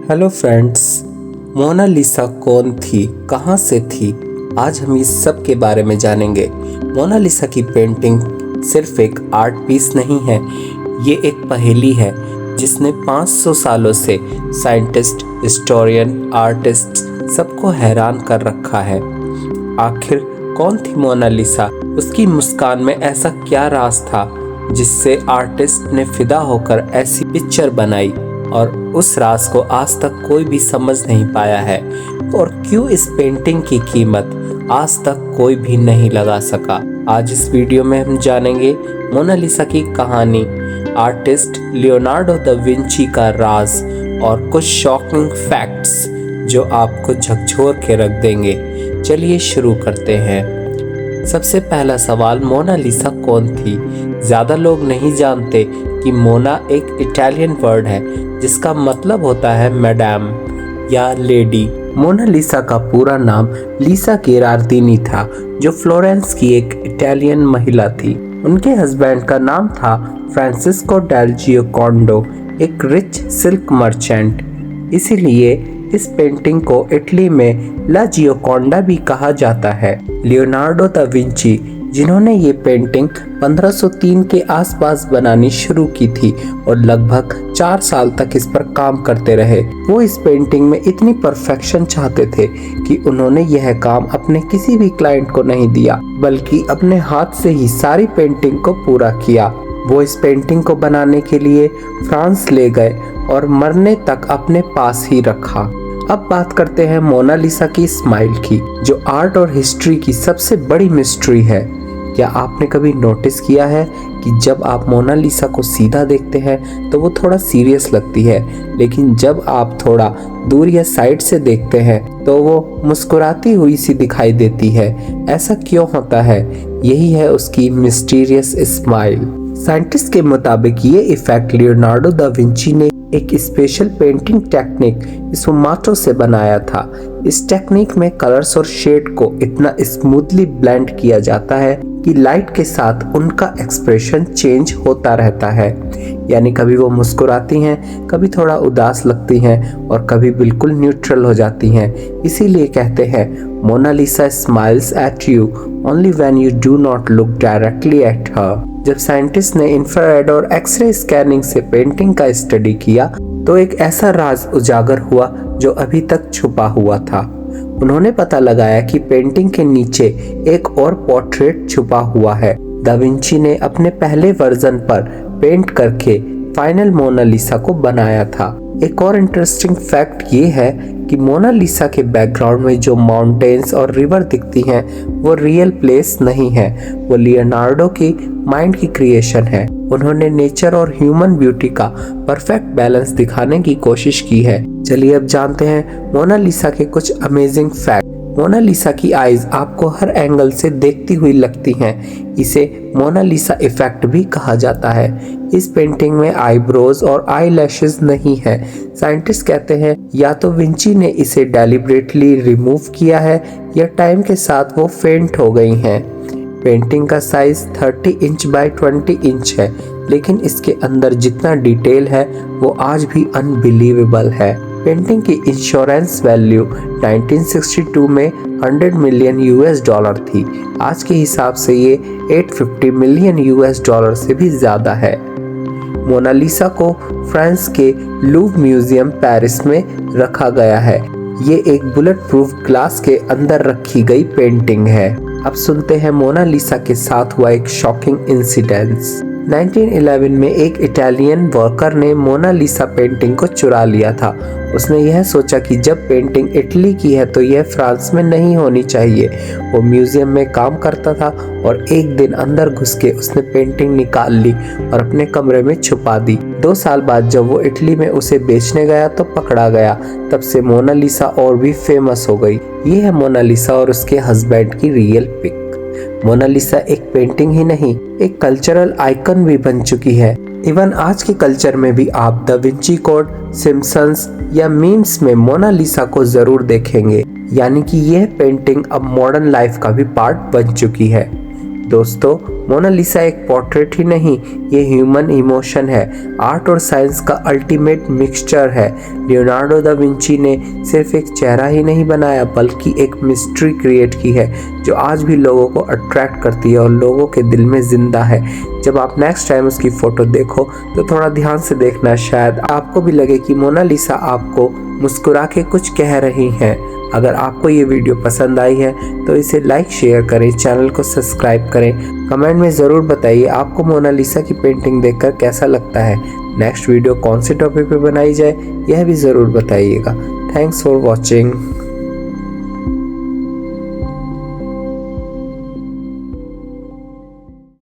Hello friends. Mona Lisa कौन थी, कहाँ से थी? आज हम इस सब के बारे में जानेंगे। मोनालिसा की पेंटिंग सिर्फ एक आर्ट पीस नहीं है, ये एक पहेली है जिसने 500 सालों से साइंटिस्ट, हिस्टोरियन, आर्टिस्ट सबको हैरान कर रखा है। आखिर कौन थी मोनालिसा? उसकी मुस्कान में ऐसा क्या राज था जिससे आर्टिस्ट ने फिदा होकर ऐसी पिक्चर बनाई, और उस राज को आज तक कोई भी समझ नहीं पाया है। और क्यों इस पेंटिंग की कीमत आज तक कोई भी नहीं लगा सका। आज इस वीडियो में हम जानेंगे मोनालिसा की कहानी, आर्टिस्ट लियोनार्डो दा विंची का राज और कुछ शॉकिंग फैक्ट्स जो आपको झकझोर के रख देंगे। चलिए शुरू करते हैं। सबसे पहला सवाल, मोनालिसा कौन थी? ज़्यादा लोग नहीं जानते कि मोना एक इटालियन वर्ड है जिसका मतलब होता है मैडम या लेडी। मोनालिसा का पूरा नाम लीसा गेरार्डिनी था, जो फ्लोरेंस की एक इटालियन महिला थी। उनके हस्बैंड का नाम था फ्रांसिस्को डेल जियोकोंडो, एक रिच सिल्क मर्चेंट। इसीलिए इस पेंटिंग को इटली में ला जियोकोंडा भी कहा जाता है। लियोनार्डो दा विंची, जिन्होंने ये पेंटिंग 1503 के आसपास बनानी शुरू की थी और लगभग 4 साल तक इस पर काम करते रहे। वो इस पेंटिंग में इतनी परफेक्शन चाहते थे कि उन्होंने यह काम अपने किसी भी क्लाइंट को नहीं दिया, बल्कि अपने हाथ से ही सारी पेंटिंग को पूरा किया। वो इस पेंटिंग को बनाने के लिए फ्रांस ले गए और मरने तक अपने पास ही रखा। अब बात करते हैं मोनालिसा की स्माइल की, जो आर्ट और हिस्ट्री की सबसे बड़ी मिस्ट्री है। क्या आपने कभी नोटिस किया है कि जब आप मोनालिसा को सीधा देखते हैं तो वो थोड़ा सीरियस लगती है, लेकिन जब आप थोड़ा दूर या साइड से देखते हैं तो वो मुस्कुराती हुई सी दिखाई देती है? ऐसा क्यों होता है? यही है उसकी मिस्टीरियस स्माइल। साइंटिस्ट के मुताबिक ये इफेक्ट लियोनार्डो दा विंची ने एक स्पेशल पेंटिंग टेक्निक स्फुमाटो से बनाया था। इस टेक्निक में कलर्स और शेड को इतना स्मूथली ब्लेंड किया जाता है कि लाइट के साथ उनका एक्सप्रेशन चेंज होता रहता है। यानी कभी वो मुस्कुराती हैं, कभी थोड़ा उदास लगती हैं और कभी बिल्कुल न्यूट्रल हो जाती हैं। इसीलिए कहते हैं Mona Lisa smiles at you only when you do not look directly at her. जब साइंटिस्ट ने इंफ्रारेड और एक्सरे स्कैनिंग से पेंटिंग का स्टडी किया तो एक ऐसा राज उजागर हुआ जो अभी तक छुपा हुआ था। उन्होंने पता लगाया कि पेंटिंग के नीचे एक और पोर्ट्रेट छुपा हुआ है। दा विंची ने अपने पहले वर्जन पर पेंट करके फाइनल मोनालिसा को बनाया था। एक और इंटरेस्टिंग फैक्ट ये है कि मोनालिसा के बैकग्राउंड में जो माउंटेन्स और रिवर दिखती हैं वो रियल प्लेस नहीं है, वो लियोनार्डो की माइंड की क्रिएशन है। उन्होंने नेचर और ह्यूमन ब्यूटी का परफेक्ट बैलेंस दिखाने की कोशिश की है। चलिए अब जानते हैं मोनालिसा के कुछ अमेजिंग फैक्ट। मोनालिसा की आईज आपको हर एंगल से देखती हुई लगती हैं। इसे मोनालिसा इफेक्ट भी कहा जाता है। इस पेंटिंग में आईब्रोज और आई लैशेज नहीं है। साइंटिस्ट कहते हैं या तो विंची ने इसे डेलिब्रेटली रिमूव किया है या टाइम के साथ वो फेंट हो गई हैं। पेंटिंग का साइज 30 इंच बाय 20 इंच है, लेकिन इसके अंदर जितना डिटेल है वो आज भी अनबिलीवेबल है। पेंटिंग की इंश्योरेंस वैल्यू 1962 में 100 मिलियन US डॉलर थी। आज के हिसाब से ये 850 मिलियन US डॉलर से भी ज़्यादा है। मोनालिसा को फ्रांस के लूव म्यूजियम पेरिस में रखा गया है। ये एक बुलेट प्रूफ ग्लास के अंदर रखी गई पेंटिंग है। अब सुनते हैं मोनालिसा के साथ हुआ एक शॉकिंग इंसिडेंस। 1911 में एक इटालियन वर्कर ने मोनालिसा पेंटिंग को चुरा लिया था। उसने यह सोचा कि जब पेंटिंग इटली की है तो यह फ्रांस में नहीं होनी चाहिए। वो म्यूजियम में काम करता था और एक दिन अंदर घुस के उसने पेंटिंग निकाल ली और अपने कमरे में छुपा दी। 2 साल बाद जब वो इटली में उसे बेचने गया तो पकड़ा गया। तब से मोनालिसा और भी फेमस हो गई। ये है मोनालिसा और उसके हस्बैंड की रियल पिक। मोनालिसा एक पेंटिंग ही नहीं, एक कल्चरल आइकन भी बन चुकी है। इवन आज के कल्चर में भी आप दा विंची कोड, सिम्पसन्स या मीम्स में मोनालिसा को जरूर देखेंगे। यानी कि यह पेंटिंग अब मॉडर्न लाइफ का भी पार्ट बन चुकी है। दोस्तों, मोनालिसा एक पोर्ट्रेट ही नहीं, ये ह्यूमन इमोशन है, आर्ट और साइंस का अल्टीमेट मिक्सचर है। लियोनार्डो दा विंची ने सिर्फ एक चेहरा ही नहीं बनाया बल्कि एक मिस्ट्री क्रिएट की है जो आज भी लोगों को अट्रैक्ट करती है और लोगों के दिल में जिंदा है। जब आप नेक्स्ट टाइम उसकी फ़ोटो देखो तो थोड़ा ध्यान से देखना, शायद आपको भी लगे कि मोनालिसा आपको मुस्कुरा के कुछ कह रही हैं। अगर आपको ये वीडियो पसंद आई है तो इसे लाइक शेयर करें, चैनल को सब्सक्राइब करें। कमेंट में ज़रूर बताइए आपको मोनालिसा की पेंटिंग देखकर कैसा लगता है। नेक्स्ट वीडियो कौन से टॉपिक पे बनाई जाए यह भी ज़रूर बताइएगा। Thanks for watching.